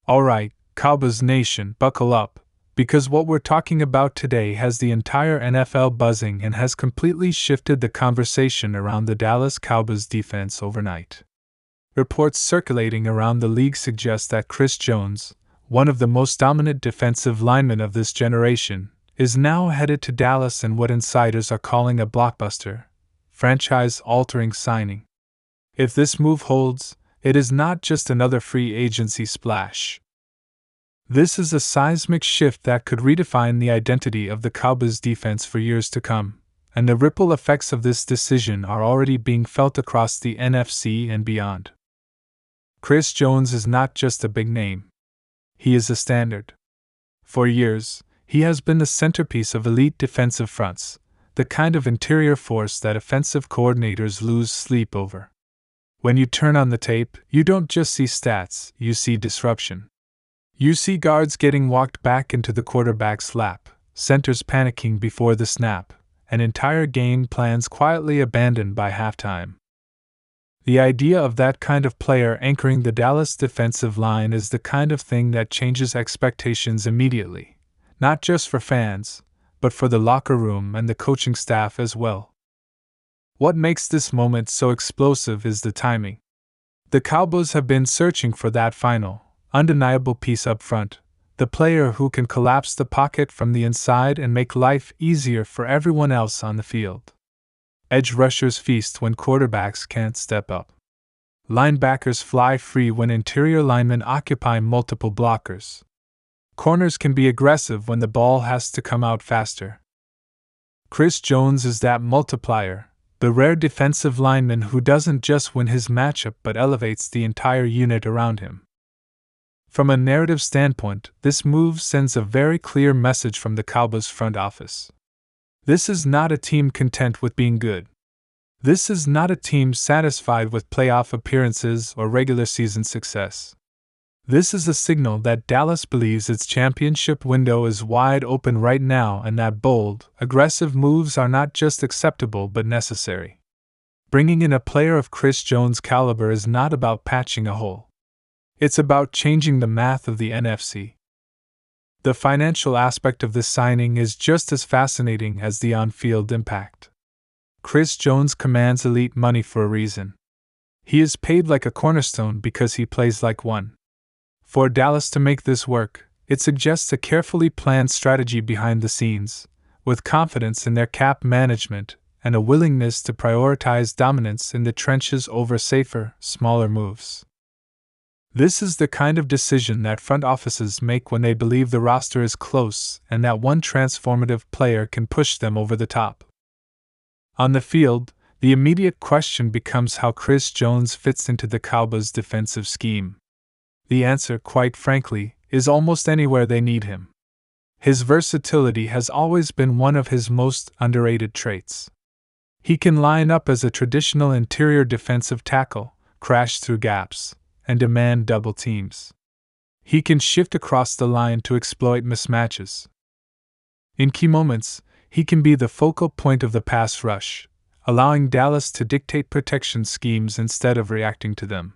Alright, Cowboys Nation, buckle up, because what we're talking about today has the entire NFL buzzing and has completely shifted the conversation around the Dallas Cowboys defense overnight. Reports circulating around the league suggest that Chris Jones, one of the most dominant defensive linemen of this generation, is now headed to Dallas in what insiders are calling a blockbuster, franchise-altering signing. If this move holds, it is not just another free agency splash. This is a seismic shift that could redefine the identity of the Cowboys defense for years to come, and the ripple effects of this decision are already being felt across the NFC and beyond. Chris Jones is not just a big name. He is a standard. For years, he has been the centerpiece of elite defensive fronts, the kind of interior force that offensive coordinators lose sleep over. When you turn on the tape, you don't just see stats, you see disruption. You see guards getting walked back into the quarterback's lap, centers panicking before the snap, and entire game plans quietly abandoned by halftime. The idea of that kind of player anchoring the Dallas defensive line is the kind of thing that changes expectations immediately, not just for fans, but for the locker room and the coaching staff as well. What makes this moment so explosive is the timing. The Cowboys have been searching for that final, undeniable piece up front, the player who can collapse the pocket from the inside and make life easier for everyone else on the field. Edge rushers feast when quarterbacks can't step up. Linebackers fly free when interior linemen occupy multiple blockers. Corners can be aggressive when the ball has to come out faster. Chris Jones is that multiplier, the rare defensive lineman who doesn't just win his matchup but elevates the entire unit around him. From a narrative standpoint, this move sends a very clear message from the Cowboys front office. This is not a team content with being good. This is not a team satisfied with playoff appearances or regular season success. This is a signal that Dallas believes its championship window is wide open right now and that bold, aggressive moves are not just acceptable but necessary. Bringing in a player of Chris Jones' caliber is not about patching a hole. It's about changing the math of the NFC. The financial aspect of this signing is just as fascinating as the on-field impact. Chris Jones commands elite money for a reason. He is paid like a cornerstone because he plays like one. For Dallas to make this work, it suggests a carefully planned strategy behind the scenes, with confidence in their cap management and a willingness to prioritize dominance in the trenches over safer, smaller moves. This is the kind of decision that front offices make when they believe the roster is close and that one transformative player can push them over the top. On the field, the immediate question becomes how Chris Jones fits into the Cowboys' defensive scheme. The answer, quite frankly, is almost anywhere they need him. His versatility has always been one of his most underrated traits. He can line up as a traditional interior defensive tackle, crash through gaps, and demand double teams. He can shift across the line to exploit mismatches. In key moments, he can be the focal point of the pass rush, allowing Dallas to dictate protection schemes instead of reacting to them.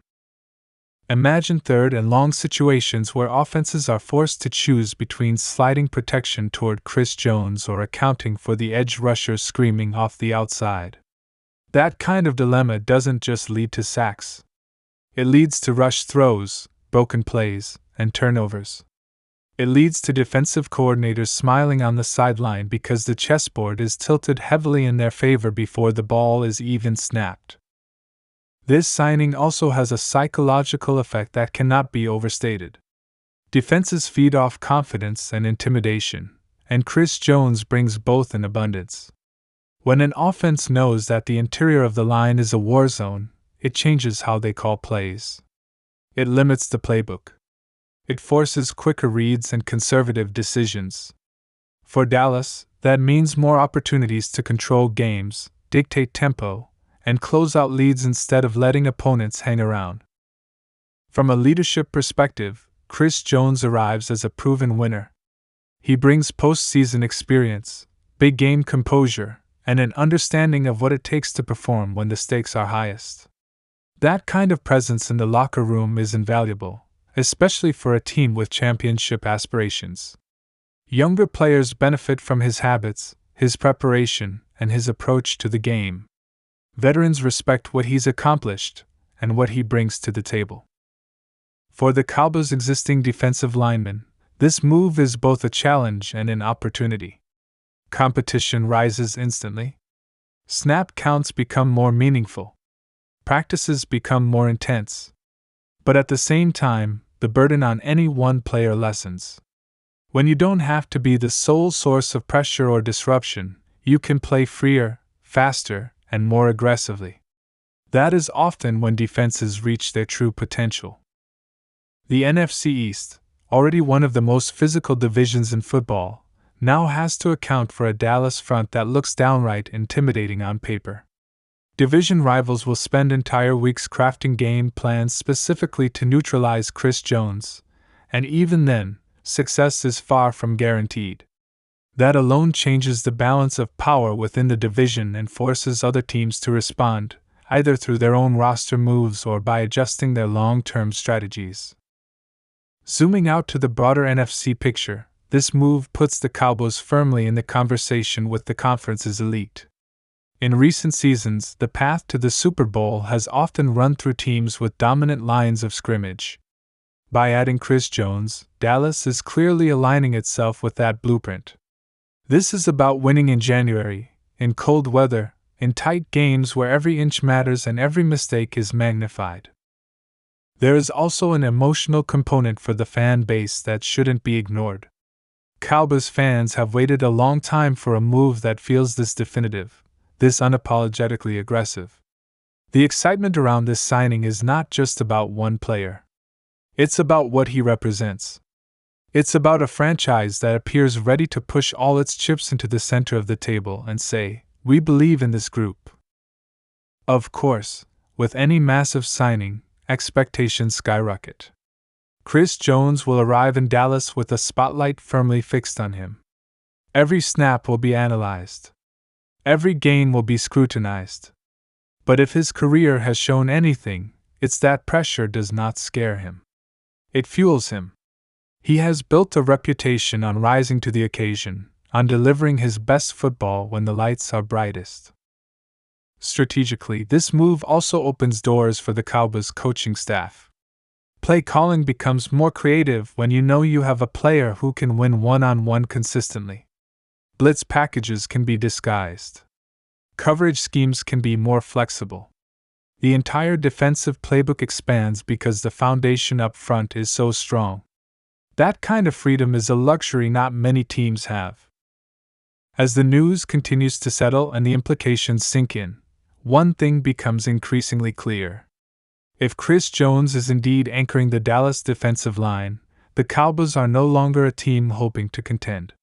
Imagine third and long situations where offenses are forced to choose between sliding protection toward Chris Jones or accounting for the edge rusher screaming off the outside. That kind of dilemma doesn't just lead to sacks. It leads to rush throws, broken plays, and turnovers. It leads to defensive coordinators smiling on the sideline because the chessboard is tilted heavily in their favor before the ball is even snapped. This signing also has a psychological effect that cannot be overstated. Defenses feed off confidence and intimidation, and Chris Jones brings both in abundance. When an offense knows that the interior of the line is a war zone, it changes how they call plays. It limits the playbook. It forces quicker reads and conservative decisions. For Dallas, that means more opportunities to control games, dictate tempo, and close out leads instead of letting opponents hang around. From a leadership perspective, Chris Jones arrives as a proven winner. He brings postseason experience, big game composure, and an understanding of what it takes to perform when the stakes are highest. That kind of presence in the locker room is invaluable, especially for a team with championship aspirations. Younger players benefit from his habits, his preparation, and his approach to the game. Veterans respect what he's accomplished and what he brings to the table. For the Cowboys' existing defensive linemen, this move is both a challenge and an opportunity. Competition rises instantly. Snap counts become more meaningful. Practices become more intense. But at the same time, the burden on any one player lessens. When you don't have to be the sole source of pressure or disruption, you can play freer, faster, and more aggressively. That is often when defenses reach their true potential. The NFC East, already one of the most physical divisions in football, now has to account for a Dallas front that looks downright intimidating on paper. Division rivals will spend entire weeks crafting game plans specifically to neutralize Chris Jones, and even then, success is far from guaranteed. That alone changes the balance of power within the division and forces other teams to respond, either through their own roster moves or by adjusting their long-term strategies. Zooming out to the broader NFC picture, this move puts the Cowboys firmly in the conversation with the conference's elite. In recent seasons, the path to the Super Bowl has often run through teams with dominant lines of scrimmage. By adding Chris Jones, Dallas is clearly aligning itself with that blueprint. This is about winning in January, in cold weather, in tight games where every inch matters and every mistake is magnified. There is also an emotional component for the fan base that shouldn't be ignored. Cowboys fans have waited a long time for a move that feels this definitive, this unapologetically aggressive. The excitement around this signing is not just about one player. It's about what he represents. It's about a franchise that appears ready to push all its chips into the center of the table and say, "We believe in this group." Of course, with any massive signing, expectations skyrocket. Chris Jones will arrive in Dallas with a spotlight firmly fixed on him. Every snap will be analyzed. Every gain will be scrutinized. But if his career has shown anything, it's that pressure does not scare him. It fuels him. He has built a reputation on rising to the occasion, on delivering his best football when the lights are brightest. Strategically, this move also opens doors for the Cowboys coaching staff. Play calling becomes more creative when you know you have a player who can win one-on-one consistently. Blitz packages can be disguised. Coverage schemes can be more flexible. The entire defensive playbook expands because the foundation up front is so strong. That kind of freedom is a luxury not many teams have. As the news continues to settle and the implications sink in, one thing becomes increasingly clear. If Chris Jones is indeed anchoring the Dallas defensive line, the Cowboys are no longer a team hoping to contend.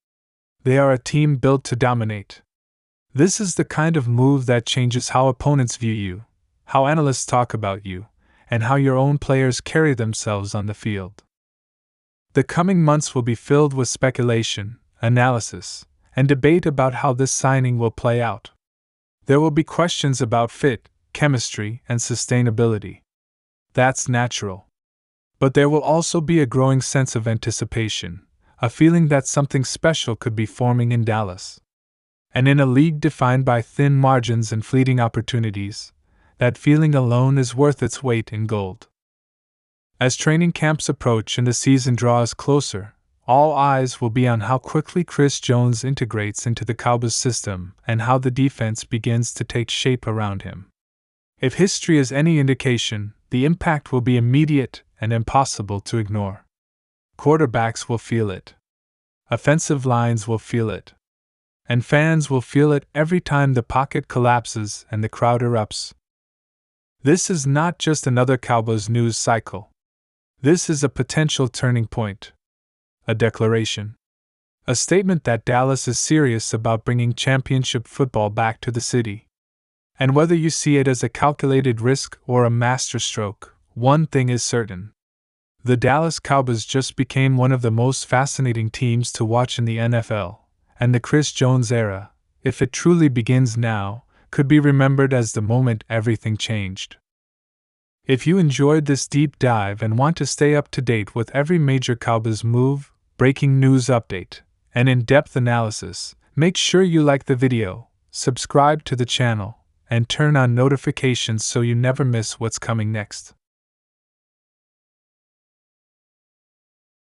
They are a team built to dominate. This is the kind of move that changes how opponents view you, how analysts talk about you, and how your own players carry themselves on the field. The coming months will be filled with speculation, analysis, and debate about how this signing will play out. There will be questions about fit, chemistry, and sustainability. That's natural. But there will also be a growing sense of anticipation, a feeling that something special could be forming in Dallas. And in a league defined by thin margins and fleeting opportunities, that feeling alone is worth its weight in gold. As training camps approach and the season draws closer, all eyes will be on how quickly Chris Jones integrates into the Cowboys system and how the defense begins to take shape around him. If history is any indication, the impact will be immediate and impossible to ignore. Quarterbacks will feel it. Offensive lines will feel it. And fans will feel it every time the pocket collapses and the crowd erupts. This is not just another Cowboys news cycle. This is a potential turning point. A declaration. A statement that Dallas is serious about bringing championship football back to the city. And whether you see it as a calculated risk or a masterstroke, one thing is certain. The Dallas Cowboys just became one of the most fascinating teams to watch in the NFL, and the Chris Jones era, if it truly begins now, could be remembered as the moment everything changed. If you enjoyed this deep dive and want to stay up to date with every major Cowboys move, breaking news update, and in-depth analysis, make sure you like the video, subscribe to the channel, and turn on notifications so you never miss what's coming next.